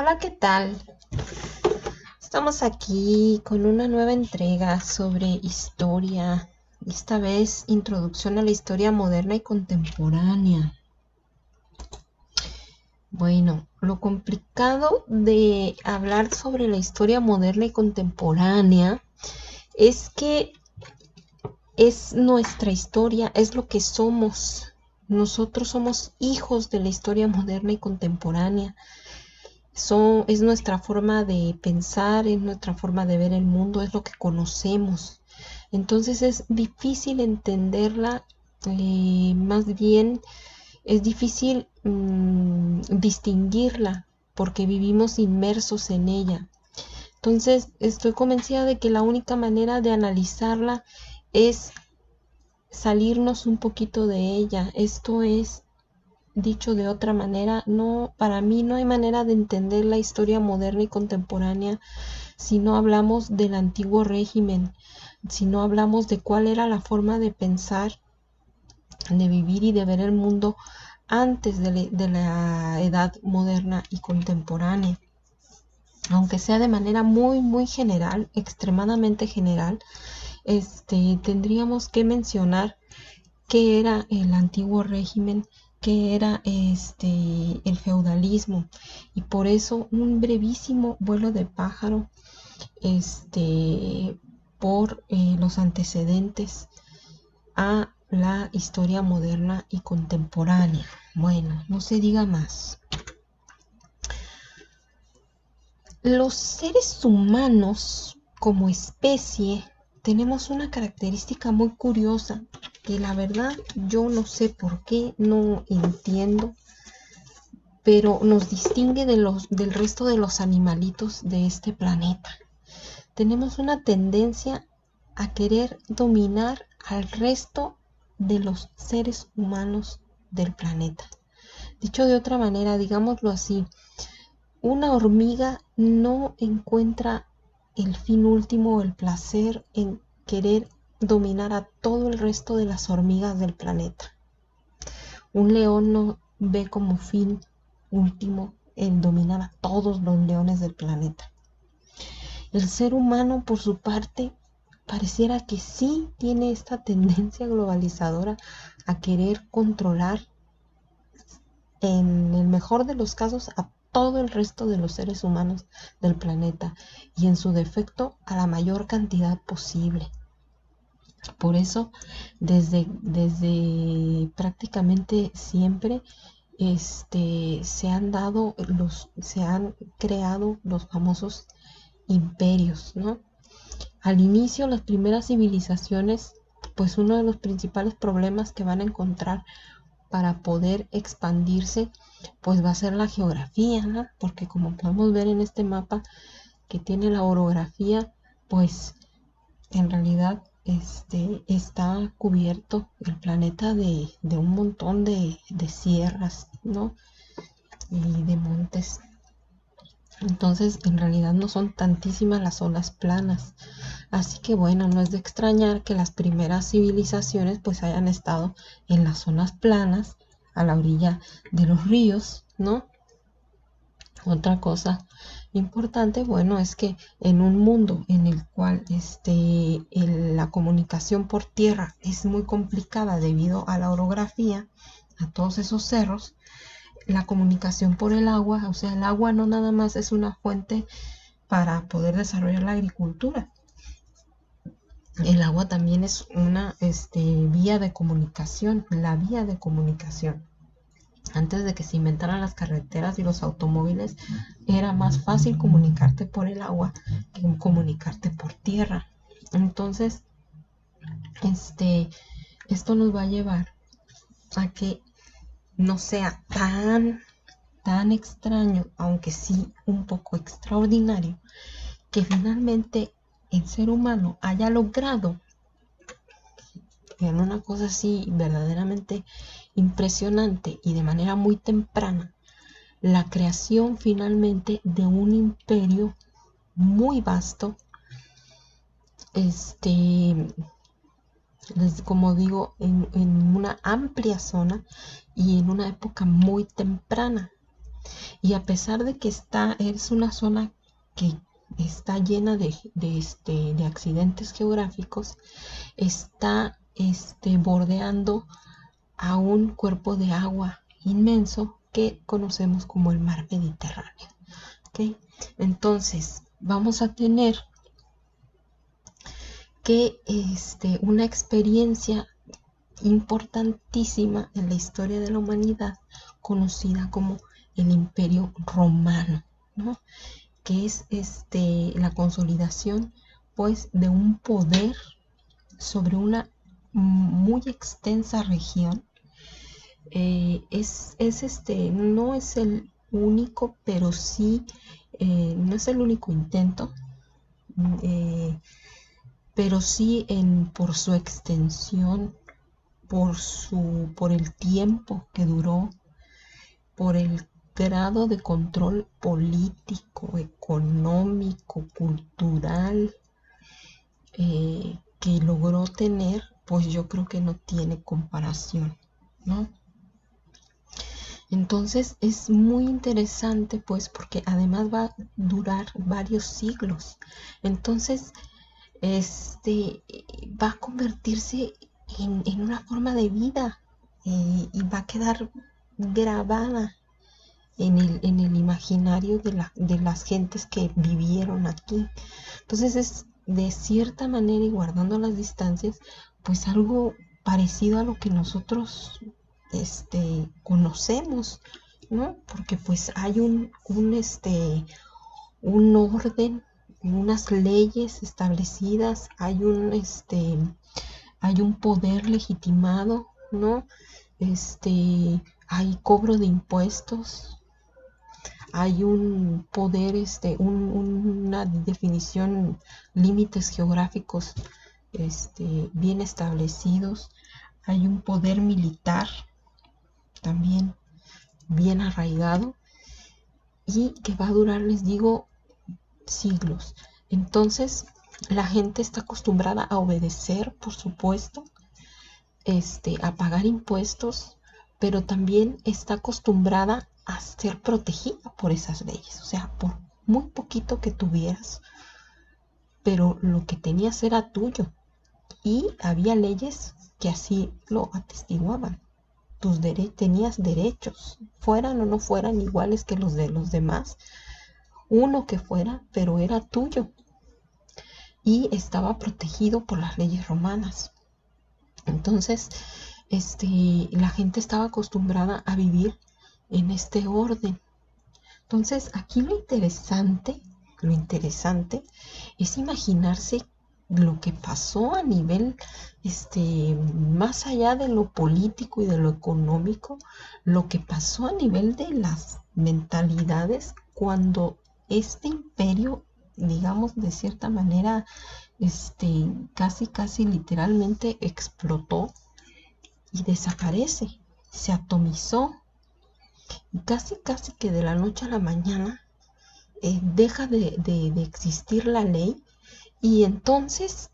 Hola, ¿qué tal? Estamos aquí con una nueva entrega sobre historia, esta vez introducción a la historia moderna y contemporánea. Bueno, lo complicado de hablar sobre la historia moderna y contemporánea es que es nuestra historia, es lo que somos. Nosotros somos hijos de la historia moderna y contemporánea. Es nuestra forma de pensar, es nuestra forma de ver el mundo, es lo que conocemos. Entonces es difícil entenderla, más bien es difícil distinguirla porque vivimos inmersos en ella. Entonces estoy convencida de que la única manera de analizarla es salirnos un poquito de ella. Esto es, dicho de otra manera, no, para mí no hay manera de entender la historia moderna y contemporánea si no hablamos del antiguo régimen, si no hablamos de cuál era la forma de pensar, de vivir y de ver el mundo antes de la edad moderna y contemporánea. Aunque sea de manera muy general, extremadamente general, tendríamos que mencionar qué era el antiguo régimen, qué era el feudalismo, y por eso un brevísimo vuelo de pájaro por los antecedentes a la historia moderna y contemporánea. Bueno, no se diga más. Los seres humanos como especie tenemos una característica muy curiosa que la verdad yo no sé por qué, no entiendo, pero nos distingue del resto de los animalitos de este planeta. Tenemos una tendencia a querer dominar al resto de los seres humanos del planeta. Dicho de otra manera, digámoslo así, una hormiga no encuentra el fin último o el placer en querer dominar a todo el resto de las hormigas del planeta. Un león no ve como fin último en dominar a todos los leones del planeta. El ser humano, por su parte, pareciera que sí tiene esta tendencia globalizadora a querer controlar, en el mejor de los casos, a todo el resto de los seres humanos del planeta y, en su defecto, a la mayor cantidad posible. Por eso, desde prácticamente siempre, se han creado los famosos imperios, ¿no? Al inicio, las primeras civilizaciones, pues uno de los principales problemas que van a encontrar para poder expandirse, pues va a ser la geografía, ¿no? Porque como podemos ver en este mapa que tiene la orografía, pues en realidad está cubierto el planeta de un montón de sierras, ¿no? Y de montes. Entonces, en realidad no son tantísimas las zonas planas. Así que bueno, no es de extrañar que las primeras civilizaciones pues hayan estado en las zonas planas, a la orilla de los ríos, ¿no? Otra cosa importante, bueno, es que en un mundo en el cual la comunicación por tierra es muy complicada debido a la orografía, a todos esos cerros, la comunicación por el agua, o sea, el agua no nada más es una fuente para poder desarrollar la agricultura. El agua también es una vía de comunicación, la vía de comunicación. Antes de que se inventaran las carreteras y los automóviles, era más fácil comunicarte por el agua que comunicarte por tierra. Entonces, esto nos va a llevar a que no sea tan extraño, aunque sí un poco extraordinario, que finalmente el ser humano haya logrado, en una cosa así verdaderamente impresionante y de manera muy temprana, la creación finalmente de un imperio muy vasto, como digo, en una amplia zona y en una época muy temprana. Y a pesar de que es una zona que está llena de accidentes geográficos, está bordeando a un cuerpo de agua inmenso que conocemos como el mar Mediterráneo. ¿Okay? Entonces, vamos a tener que una experiencia importantísima en la historia de la humanidad, conocida como el Imperio Romano, ¿no? Que es la consolidación pues de un poder sobre una muy extensa región. No es el único, pero sí, no es el único intento, eh, pero sí por su extensión, por el tiempo que duró, por el grado de control político, económico, cultural, que logró tener, pues yo creo que no tiene comparación, ¿no? Entonces es muy interesante, pues, porque además va a durar varios siglos. Entonces, va a convertirse en una forma de vida, y va a quedar grabada en el imaginario de las gentes que vivieron aquí. Entonces es de cierta manera, y guardando las distancias, pues algo parecido a lo que nosotros conocemos, ¿no? Porque pues hay un orden, unas leyes establecidas, hay un poder legitimado, ¿no? Hay cobro de impuestos, hay un poder, una definición, límites geográficos bien establecidos, hay un poder militar también bien arraigado y que va a durar, les digo, siglos. Entonces, la gente está acostumbrada a obedecer, por supuesto, a pagar impuestos, pero también está acostumbrada a ser protegida por esas leyes. O sea, por muy poquito que tuvieras, pero lo que tenías era tuyo. Y había leyes que así lo atestiguaban. Tenías derechos, fueran o no fueran iguales que los de los demás, uno que fuera, pero era tuyo y estaba protegido por las leyes romanas. Entonces, la gente estaba acostumbrada a vivir en este orden. Entonces, aquí lo interesante es imaginarse lo que pasó a nivel, más allá de lo político y de lo económico, lo que pasó a nivel de las mentalidades cuando este imperio, digamos, de cierta manera, casi literalmente explotó y desaparece, se atomizó, y casi que de la noche a la mañana deja de existir la ley, y entonces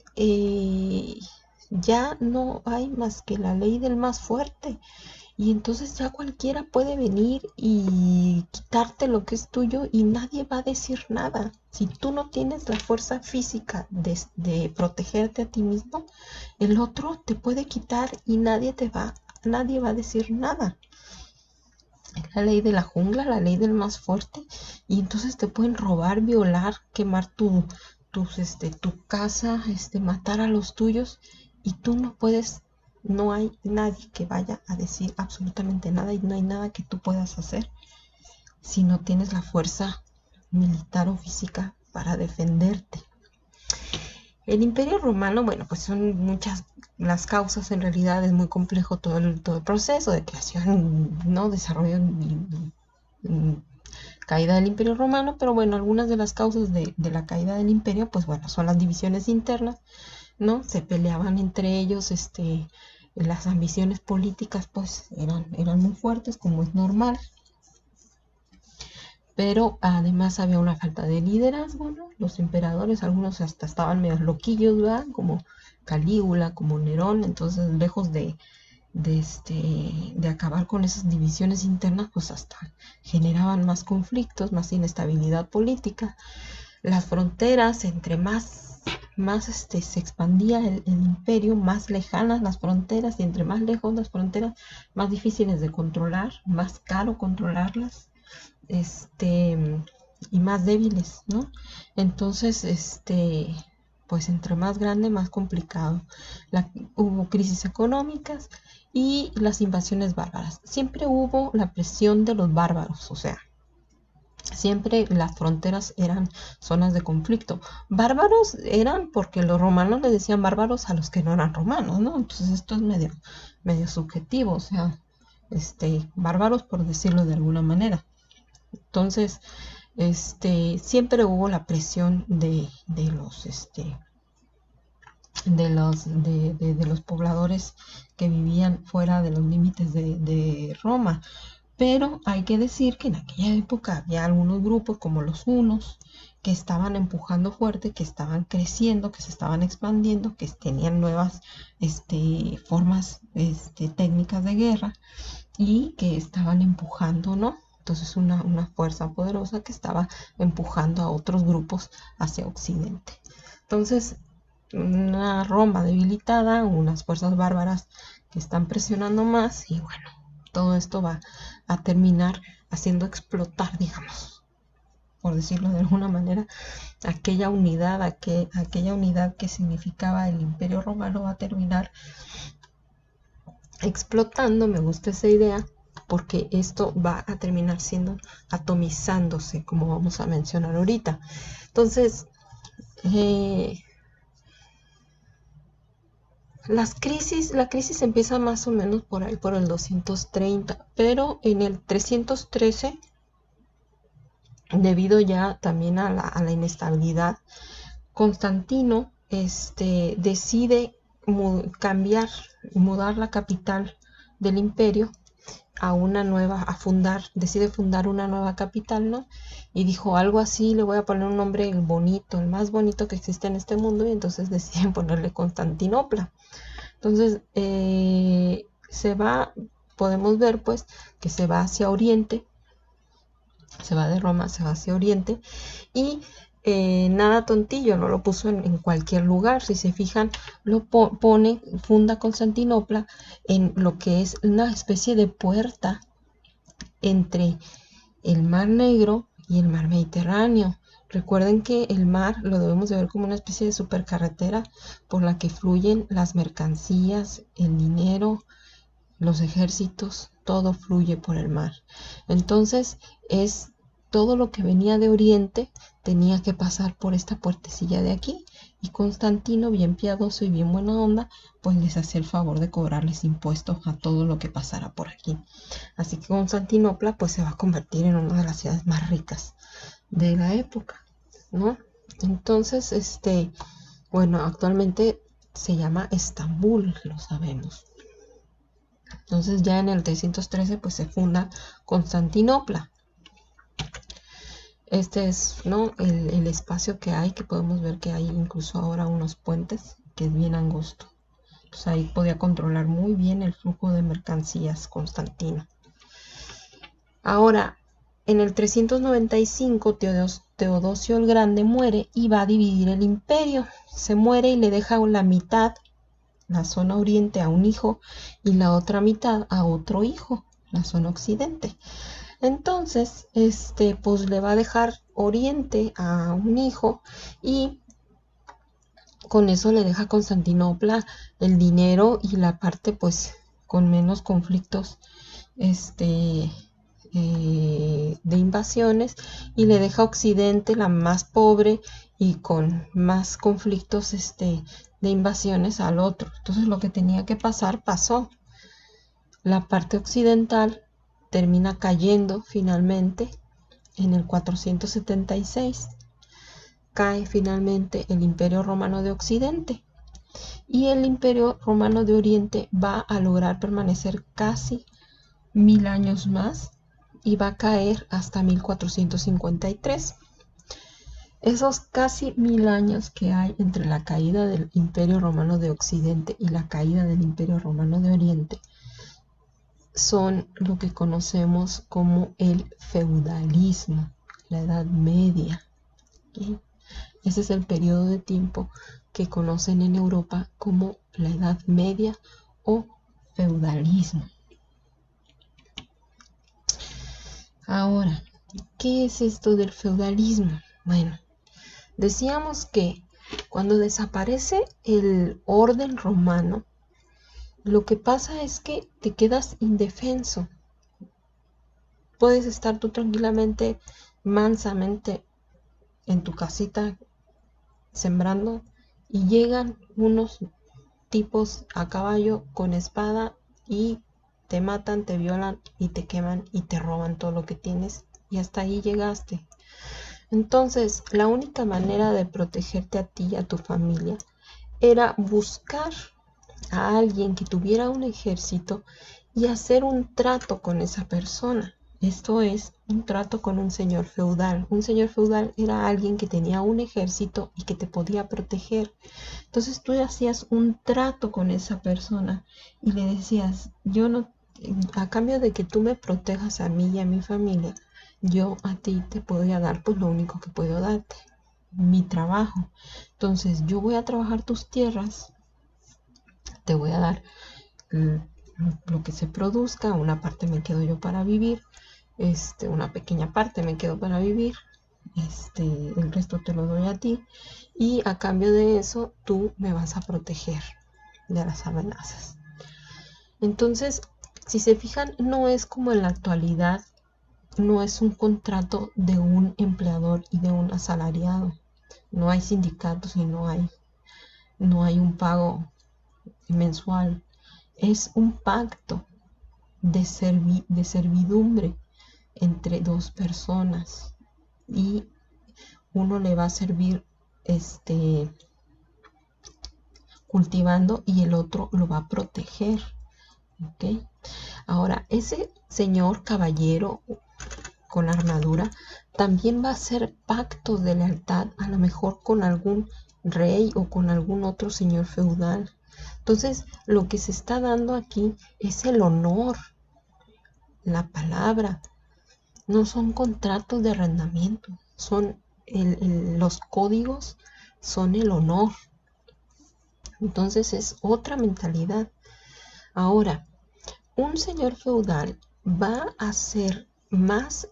ya no hay más que la ley del más fuerte, y entonces ya cualquiera puede venir y quitarte lo que es tuyo y nadie va a decir nada. Si tú no tienes la fuerza física de protegerte a ti mismo, el otro te puede quitar y nadie va a decir nada. Es la ley de la jungla, la ley del más fuerte, y entonces te pueden robar, violar, quemar tu casa, matar a los tuyos, y tú no puedes, no hay nadie que vaya a decir absolutamente nada, y no hay nada que tú puedas hacer si no tienes la fuerza militar o física para defenderte. El Imperio Romano, bueno, pues son muchas las causas, en realidad es muy complejo todo el proceso de creación, ¿no? Desarrollo y caída del Imperio Romano, pero bueno, algunas de las causas de la caída del imperio, pues bueno, son las divisiones internas, ¿no? Se peleaban entre ellos, las ambiciones políticas pues eran muy fuertes, como es normal, pero además había una falta de liderazgo, ¿no? Los emperadores, algunos hasta estaban medio loquillos, ¿verdad? Como Calígula, como Nerón, entonces lejos de de acabar con esas divisiones internas, pues hasta generaban más conflictos, más inestabilidad política. Las fronteras, entre más se expandía el imperio, más lejanas las fronteras, y entre más lejos las fronteras, más difíciles de controlar, más caro controlarlas, y más débiles, ¿no? Entonces, pues entre más grande, más complicado. Hubo crisis económicas y las invasiones bárbaras. Siempre hubo la presión de los bárbaros, o sea, siempre las fronteras eran zonas de conflicto. Bárbaros eran porque los romanos le decían bárbaros a los que no eran romanos, ¿no? Entonces esto es medio subjetivo, o sea, bárbaros por decirlo de alguna manera. Entonces, siempre hubo la presión de los pobladores que vivían fuera de los límites de Roma. Pero hay que decir que en aquella época había algunos grupos como los hunos que estaban empujando fuerte, que estaban creciendo, que se estaban expandiendo, que tenían nuevas formas técnicas de guerra y que estaban empujando, ¿no? Entonces una fuerza poderosa que estaba empujando a otros grupos hacia Occidente. Entonces, una Roma debilitada, unas fuerzas bárbaras que están presionando más, y bueno, todo esto va a terminar haciendo explotar, digamos, por decirlo de alguna manera, aquella unidad que significaba el Imperio Romano va a terminar explotando. Me gusta esa idea porque esto va a terminar siendo atomizándose, como vamos a mencionar ahorita. Entonces, la crisis empieza más o menos por ahí, por el 230, pero en el 313, debido ya también a la inestabilidad, Constantino decide mudar la capital del imperio decide fundar una nueva capital, ¿no? Y dijo algo así, le voy a poner un nombre bonito, el más bonito que existe en este mundo, y entonces deciden ponerle Constantinopla. Entonces, podemos ver pues que se va hacia Oriente, se va de Roma, se va hacia Oriente, y nada tontillo, no lo puso en cualquier lugar. Si se fijan, funda Constantinopla en lo que es una especie de puerta entre el Mar Negro y el Mar Mediterráneo. Recuerden que el mar lo debemos de ver como una especie de supercarretera por la que fluyen las mercancías, el dinero, los ejércitos, todo fluye por el mar. Entonces, es todo lo que venía de Oriente tenía que pasar por esta puertecilla de aquí, y Constantino, bien piadoso y bien buena onda, pues les hacía el favor de cobrarles impuestos a todo lo que pasara por aquí. Así que Constantinopla pues se va a convertir en una de las ciudades más ricas de la época, ¿no? Entonces, bueno, actualmente se llama Estambul, lo sabemos. Entonces ya en el 313 pues se funda Constantinopla. Este es, ¿no?, el espacio que hay, que podemos ver que hay incluso ahora unos puentes, que es bien angosto. Entonces ahí podía controlar muy bien el flujo de mercancías Constantino. Ahora, en el 395 Teodosio el Grande muere y va a dividir el imperio. Se muere y le deja la mitad, la zona oriente, a un hijo, y la otra mitad a otro hijo, la zona occidente. Entonces, pues le va a dejar Oriente a un hijo, y con eso le deja a Constantinopla el dinero y la parte pues con menos conflictos de invasiones, y le deja Occidente la más pobre y con más conflictos de invasiones al otro. Entonces lo que tenía que pasar pasó. La parte occidental termina cayendo finalmente en el 476. Cae finalmente el Imperio Romano de Occidente, y el Imperio Romano de Oriente va a lograr permanecer casi 1000 años más, y va a caer hasta 1453. Esos casi 1000 años que hay entre la caída del Imperio Romano de Occidente y la caída del Imperio Romano de Oriente son lo que conocemos como el feudalismo, la Edad Media. ¿Ok? Ese es el periodo de tiempo que conocen en Europa como la Edad Media o feudalismo. Ahora, ¿qué es esto del feudalismo? Bueno, decíamos que cuando desaparece el orden romano, lo que pasa es que te quedas indefenso. Puedes estar tú tranquilamente, mansamente en tu casita sembrando y llegan unos tipos a caballo con espada y te matan, te violan y te queman y te roban todo lo que tienes y hasta ahí llegaste. Entonces, la única manera de protegerte a ti y a tu familia era buscar a alguien que tuviera un ejército y hacer un trato con esa persona. Esto es un trato con un señor feudal. Un señor feudal era alguien que tenía un ejército y que te podía proteger. Entonces tú hacías un trato con esa persona y le decías, yo no, a cambio de que tú me protejas a mí y a mi familia, yo a ti te podría dar pues lo único que puedo darte, mi trabajo. Entonces yo voy a trabajar tus tierras, te voy a dar lo que se produzca, una parte me quedo yo para vivir, una pequeña parte me quedo para vivir, el resto te lo doy a ti y a cambio de eso tú me vas a proteger de las amenazas. Entonces, si se fijan, no es como en la actualidad, no es un contrato de un empleador y de un asalariado. No hay sindicatos y no hay un pago mensual. Es un pacto de servidumbre entre dos personas y uno le va a servir cultivando y el otro lo va a proteger. ¿Ok? Ahora, ese señor caballero con armadura también va a hacer pactos de lealtad, a lo mejor con algún rey o con algún otro señor feudal. Entonces, lo que se está dando aquí es el honor, la palabra. No son contratos de arrendamiento, son los códigos, son el honor. Entonces es otra mentalidad. Ahora, un señor feudal va a ser más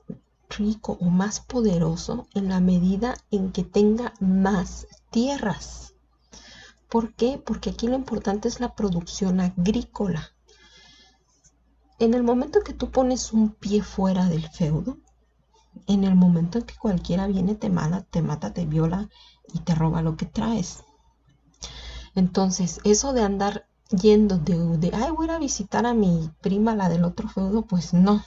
rico o más poderoso en la medida en que tenga más tierras. ¿Por qué? Porque aquí lo importante es la producción agrícola. En el momento que tú pones un pie fuera del feudo, en el momento en que cualquiera viene, te mata, te viola y te roba lo que traes. Entonces, eso de andar yendo ay, voy a ir a visitar a mi prima, la del otro feudo, pues no.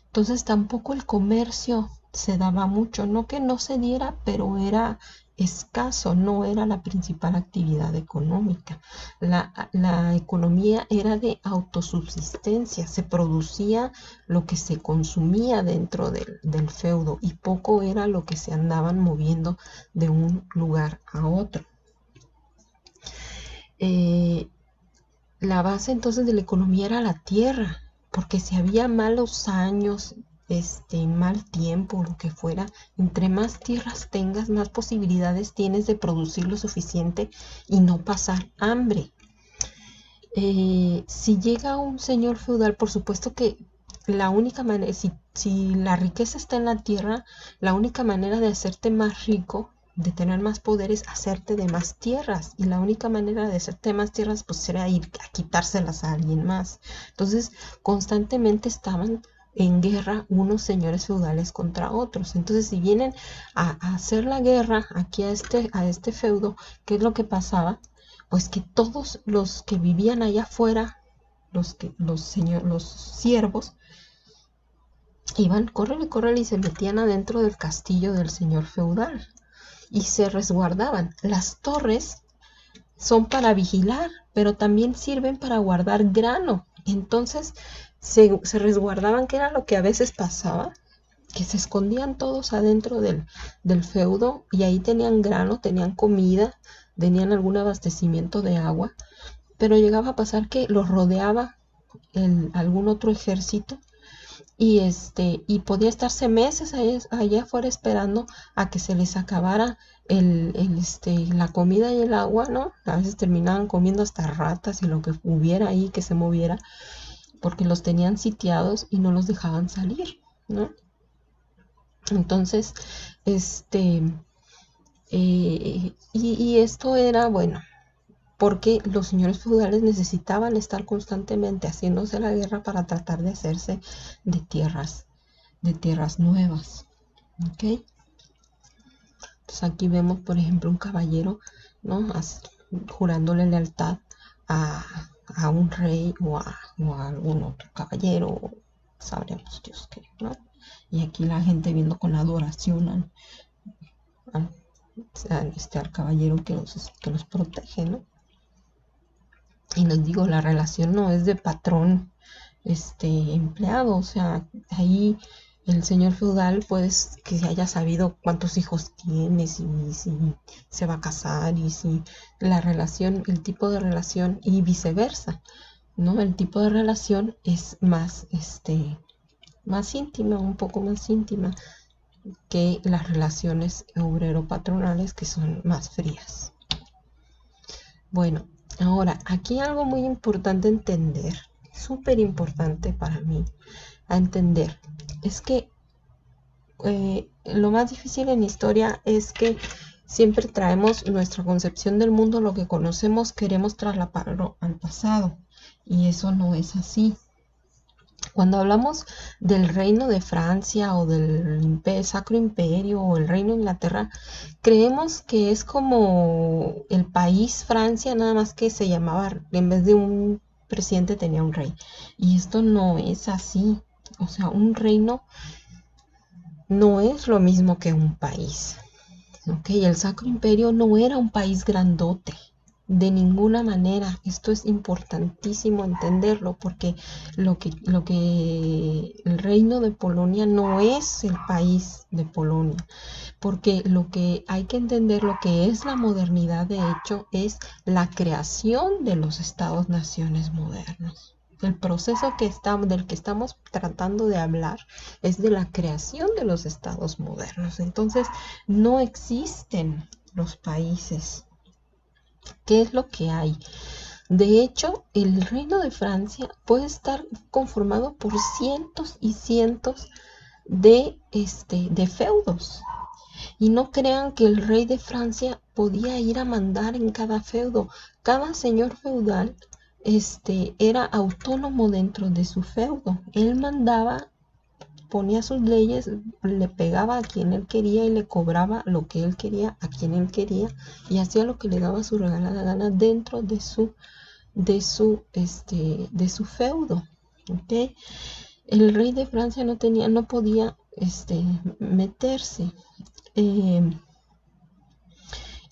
Entonces tampoco el comercio se daba mucho, no que no se diera, pero era escaso, no era la principal actividad económica. La economía era de autosubsistencia, se producía lo que se consumía dentro del feudo y poco era lo que se andaban moviendo de un lugar a otro. La base entonces de la economía era la tierra, porque si había malos años, mal tiempo, lo que fuera, entre más tierras tengas, más posibilidades tienes de producir lo suficiente y no pasar hambre. Si llega un señor feudal, por supuesto que la única manera, si la riqueza está en la tierra, la única manera de hacerte más rico, de tener más poder, es hacerte de más tierras. Y la única manera de hacerte de más tierras, pues será ir a quitárselas a alguien más. Entonces, constantemente estaban en guerra unos señores feudales contra otros. Entonces, si vienen a hacer la guerra aquí a este feudo, ¿qué es lo que pasaba? Pues que todos los que vivían allá afuera, los siervos, iban, córrele, y se metían adentro del castillo del señor feudal y se resguardaban. Las torres son para vigilar, pero también sirven para guardar grano. Entonces se resguardaban, que era lo que a veces pasaba, que se escondían todos adentro del feudo y ahí tenían grano, tenían comida, tenían algún abastecimiento de agua, pero llegaba a pasar que los rodeaba algún otro ejército y podía estarse meses allá afuera esperando a que se les acabara la comida y el agua, ¿no? A veces terminaban comiendo hasta ratas y lo que hubiera ahí que se moviera, porque los tenían sitiados y no los dejaban salir, ¿no? Entonces, este, y esto era, bueno, porque los señores feudales necesitaban estar constantemente haciéndose la guerra para tratar de hacerse de tierras nuevas, ¿ok? Entonces aquí vemos, por ejemplo, un caballero, ¿no? Jurándole lealtad a, a un rey o a algún otro caballero, sabremos Dios qué, ¿no? Y aquí la gente viendo con adoración al, al caballero que los protege, ¿no? Y les digo, la relación no es de patrón empleado, o sea, ahí el señor feudal pues que haya sabido cuántos hijos tiene, si se va a casar y si la relación, el tipo de relación y viceversa, ¿no? El tipo de relación es más íntima, un poco más íntima que las relaciones obrero-patronales que son más frías. Bueno, ahora, aquí algo muy importante entender, súper importante para mí a entender, es que lo más difícil en historia es que siempre traemos nuestra concepción del mundo, lo que conocemos, queremos trasladarlo al pasado, y eso no es así. Cuando hablamos del reino de Francia o del Sacro Imperio o el reino de Inglaterra, creemos que es como el país Francia, nada más que se llamaba, en vez de un presidente tenía un rey. Y esto no es así. O sea, un reino no es lo mismo que un país. ¿Ok? El Sacro Imperio no era un país grandote. De ninguna manera. Esto es importantísimo entenderlo porque lo que el reino de Polonia no es el país de Polonia, porque lo que hay que entender, lo que es la modernidad de hecho, es la creación de los estados-naciones modernos. El proceso del que estamos tratando de hablar es de la creación de los estados modernos. Entonces, no existen los países. ¿Qué es lo que hay? De hecho, el reino de Francia puede estar conformado por cientos y cientos de feudos. Y no crean que el rey de Francia podía ir a mandar en cada feudo. Cada señor feudal era autónomo dentro de su feudo. Él mandaba, ponía sus leyes, le pegaba a quien él quería y le cobraba lo que él quería a quien él quería y hacía lo que le daba su regalada gana dentro de su feudo. ¿Okay? El rey de Francia no podía meterse. Eh,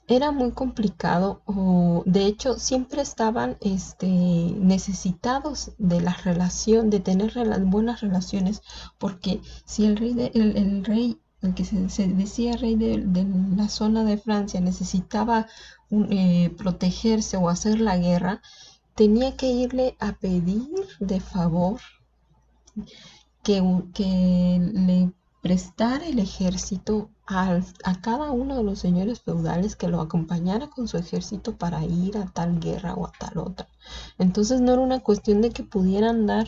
Era muy complicado, o de hecho siempre estaban necesitados de la relación, de tener buenas relaciones, porque si el rey, el que se decía rey de la zona de Francia, necesitaba protegerse o hacer la guerra, tenía que irle a pedir de favor que le prestara el ejército a cada uno de los señores feudales, que lo acompañara con su ejército para ir a tal guerra o a tal otra. Entonces no era una cuestión de que pudieran dar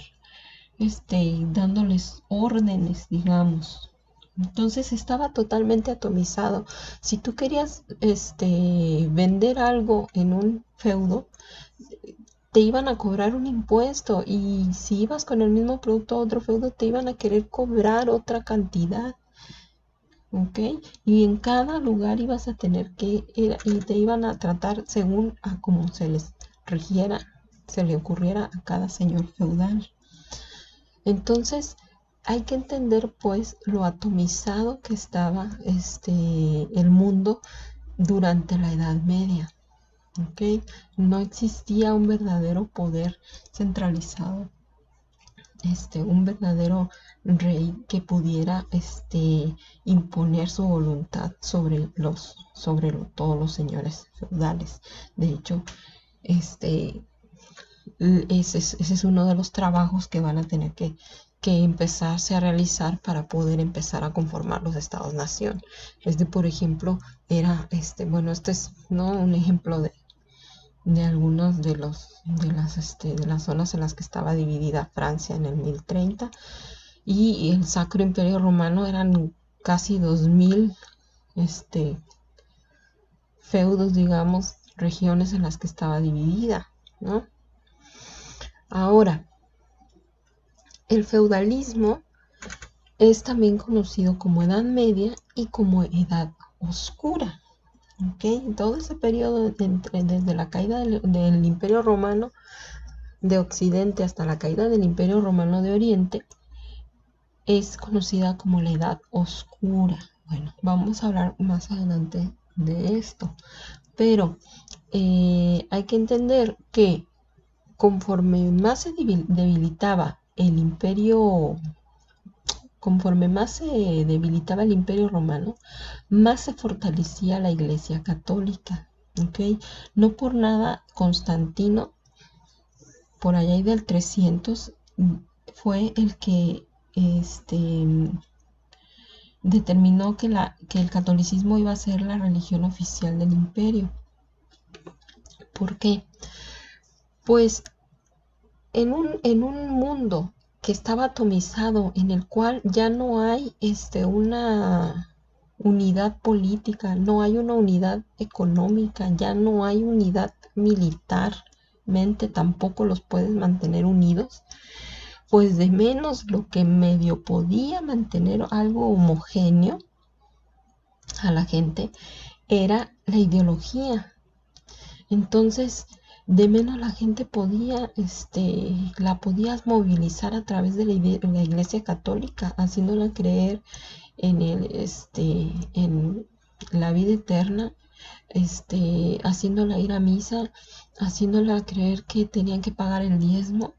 dándoles órdenes, digamos. Entonces estaba totalmente atomizado. Si tú querías vender algo en un feudo, te iban a cobrar un impuesto, y si ibas con el mismo producto a otro feudo te iban a querer cobrar otra cantidad, ¿ok? Y en cada lugar ibas a tener y te iban a tratar según a como se les rigiera, se le ocurriera a cada señor feudal. Entonces hay que entender pues lo atomizado que estaba el mundo durante la Edad Media. ¿Ok? No existía un verdadero poder centralizado, un verdadero rey que pudiera imponer su voluntad sobre todos los señores feudales. De hecho, ese es uno de los trabajos que van a tener que empezarse a realizar para poder empezar a conformar los estados-nación. Por ejemplo, bueno, este es, ¿no?, un ejemplo de algunos de las zonas en las que estaba dividida Francia en el 1030, y el Sacro Imperio Romano eran casi 2000 feudos, digamos, regiones en las que estaba dividida, ¿no? Ahora, el feudalismo es también conocido como Edad Media y como Edad Oscura. ¿Ok? Todo ese periodo desde la caída del Imperio Romano de Occidente hasta la caída del Imperio Romano de Oriente es conocida como la Edad Oscura. Bueno, vamos a hablar más adelante de esto, pero hay que entender que conforme más se debilitaba el imperio, romano, más se fortalecía la Iglesia Católica. ¿Ok? No por nada Constantino, por allá del 300, fue el que determinó que el catolicismo iba a ser la religión oficial del imperio. ¿Por qué? Pues en un mundo que estaba atomizado, en el cual ya no hay una unidad política, no hay una unidad económica, ya no hay unidad militarmente, tampoco los puedes mantener unidos, pues de menos lo que medio podía mantener algo homogéneo a la gente era la ideología. Entonces, de menos la gente la podías movilizar a través de la Iglesia Católica, haciéndola creer en la vida eterna, haciéndola ir a misa, haciéndola creer que tenían que pagar el diezmo,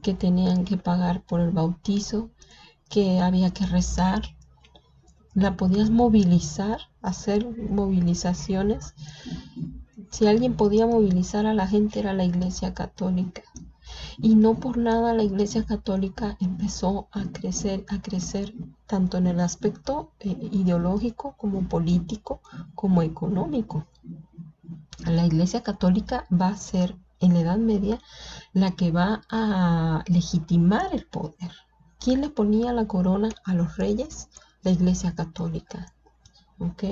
que tenían que pagar por el bautizo, que había que rezar. La podías movilizar, hacer movilizaciones. Si alguien podía movilizar a la gente, era la Iglesia Católica. Y no por nada la Iglesia Católica empezó a crecer tanto en el aspecto ideológico, como político, como económico. La Iglesia Católica va a ser en la Edad Media la que va a legitimar el poder. ¿Quién le ponía la corona a los reyes? La Iglesia Católica. ¿Ok?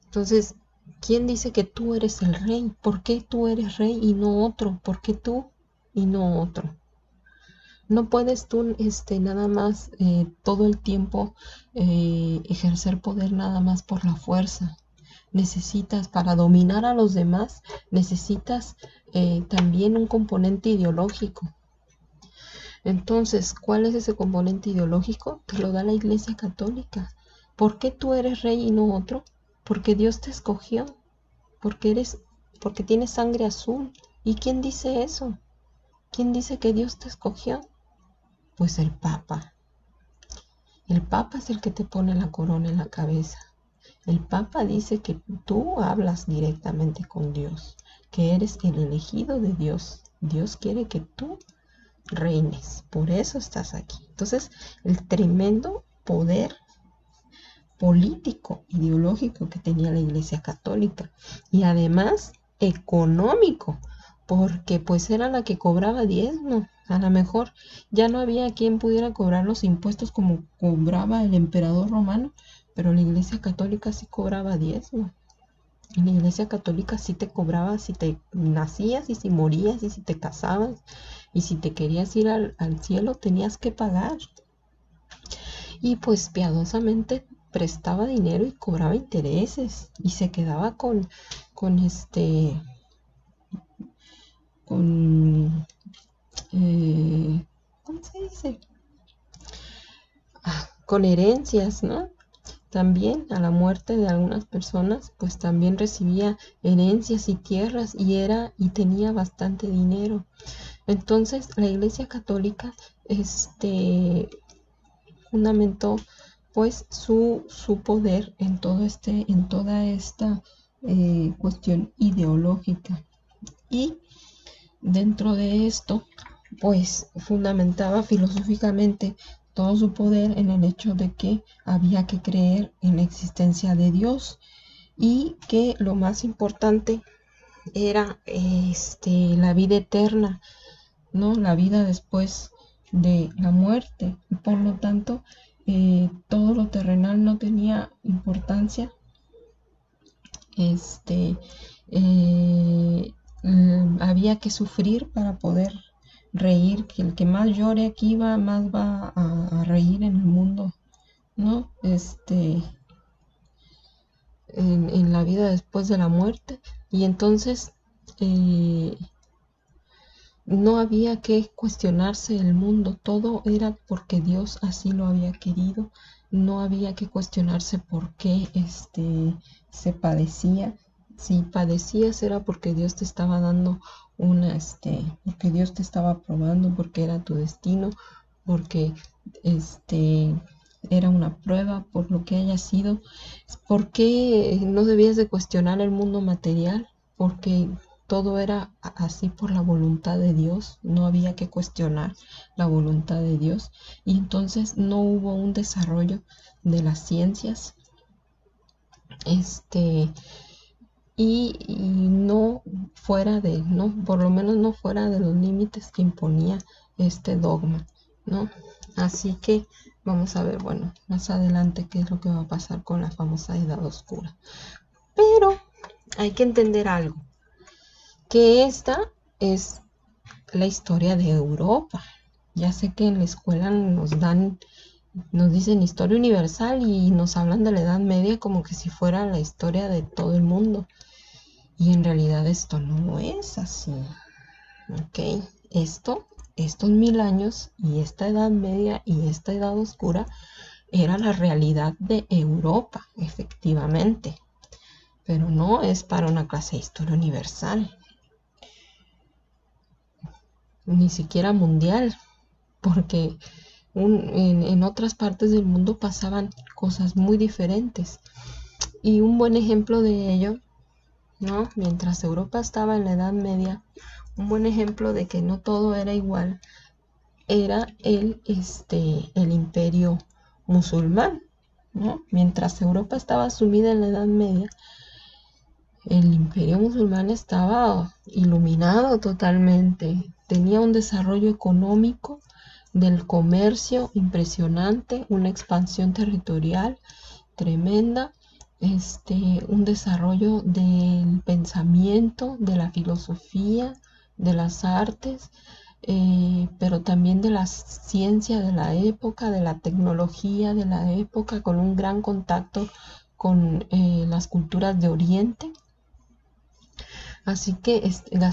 Entonces, ¿quién dice que tú eres el rey? ¿Por qué tú eres rey y no otro? ¿Por qué tú y no otro? No puedes tú nada más todo el tiempo ejercer poder nada más por la fuerza. Necesitas, para dominar a los demás, necesitas también un componente ideológico. Entonces, ¿cuál es ese componente ideológico? Te lo da la Iglesia Católica. ¿Por qué tú eres rey y no otro? Porque Dios te escogió, porque tienes sangre azul. ¿Y quién dice eso? ¿Quién dice que Dios te escogió? Pues el Papa. El Papa es el que te pone la corona en la cabeza. El Papa dice que tú hablas directamente con Dios, que eres el elegido de Dios. Dios quiere que tú reines, por eso estás aquí. Entonces, el tremendo poder político, ideológico que tenía la Iglesia Católica, y además económico, porque pues era la que cobraba diezmo. A lo mejor ya no había quien pudiera cobrar los impuestos como cobraba el emperador romano, pero la Iglesia Católica sí cobraba diezmo. En la Iglesia Católica sí te cobraba si te nacías y si morías y si te casabas, y si te querías ir al cielo tenías que pagar. Y pues piadosamente prestaba dinero y cobraba intereses y se quedaba con con ¿cómo se dice? Con herencias, ¿no? También a la muerte de algunas personas, pues también recibía herencias y tierras y tenía bastante dinero. Entonces la Iglesia Católica fundamentó pues su poder en toda esta cuestión ideológica. Y dentro de esto, pues fundamentaba filosóficamente todo su poder en el hecho de que había que creer en la existencia de Dios y que lo más importante era la vida eterna, ¿no? La vida después de la muerte. Por lo tanto, todo lo terrenal no tenía importancia. Este, había que sufrir para poder reír, que el que más llore aquí más va a reír en el mundo, ¿no? En la vida después de la muerte. Y entonces no había que cuestionarse el mundo, todo era porque Dios así lo había querido, no había que cuestionarse por qué se padecía. Si padecías era porque Dios te estaba dando porque Dios te estaba probando, porque era tu destino, porque era una prueba, por lo que haya sido. ¿Por qué no debías de cuestionar el mundo material? Porque todo era así por la voluntad de Dios, no había que cuestionar la voluntad de Dios, y entonces no hubo un desarrollo de las ciencias, y no fuera de, no, por lo menos no fuera de los límites que imponía este dogma, ¿no? Así que vamos a ver, bueno, más adelante qué es lo que va a pasar con la famosa Edad Oscura. Pero hay que entender algo, que esta es la historia de Europa. Ya sé que en la escuela nos dicen historia universal y nos hablan de la Edad Media como que si fuera la historia de todo el mundo. Y en realidad esto no es así. ¿Ok? Estos 1000 años y esta Edad Media y esta Edad Oscura era la realidad de Europa, efectivamente. Pero no es para una clase de historia universal, ni siquiera mundial, porque en otras partes del mundo pasaban cosas muy diferentes. Y un buen ejemplo de ello, ¿no? Mientras Europa estaba en la Edad Media, un buen ejemplo de que no todo era igual era el imperio musulmán, ¿no? Mientras Europa estaba sumida en la Edad Media, el imperio musulmán estaba iluminado totalmente, tenía un desarrollo económico del comercio impresionante, una expansión territorial tremenda, un desarrollo del pensamiento, de la filosofía, de las artes, pero también de la ciencia de la época, de la tecnología de la época, con un gran contacto con las culturas de Oriente. Así que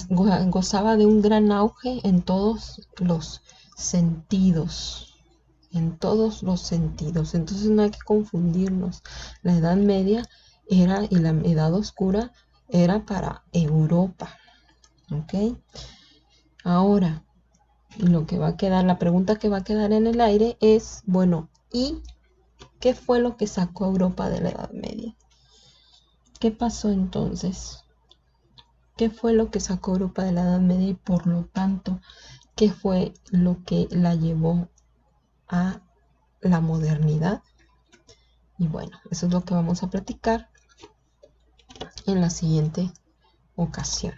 gozaba de un gran auge en todos los sentidos, en todos los sentidos. Entonces no hay que confundirnos. La Edad Media era y la Edad Oscura era para Europa, ¿ok? Ahora, lo que va a quedar, la pregunta que va a quedar en el aire es, bueno, ¿y qué fue lo que sacó a Europa de la Edad Media? ¿Qué pasó entonces? ¿Qué fue lo que sacó a Europa de la Edad Media y por lo tanto, qué fue lo que la llevó a la modernidad? Y bueno, eso es lo que vamos a platicar en la siguiente ocasión.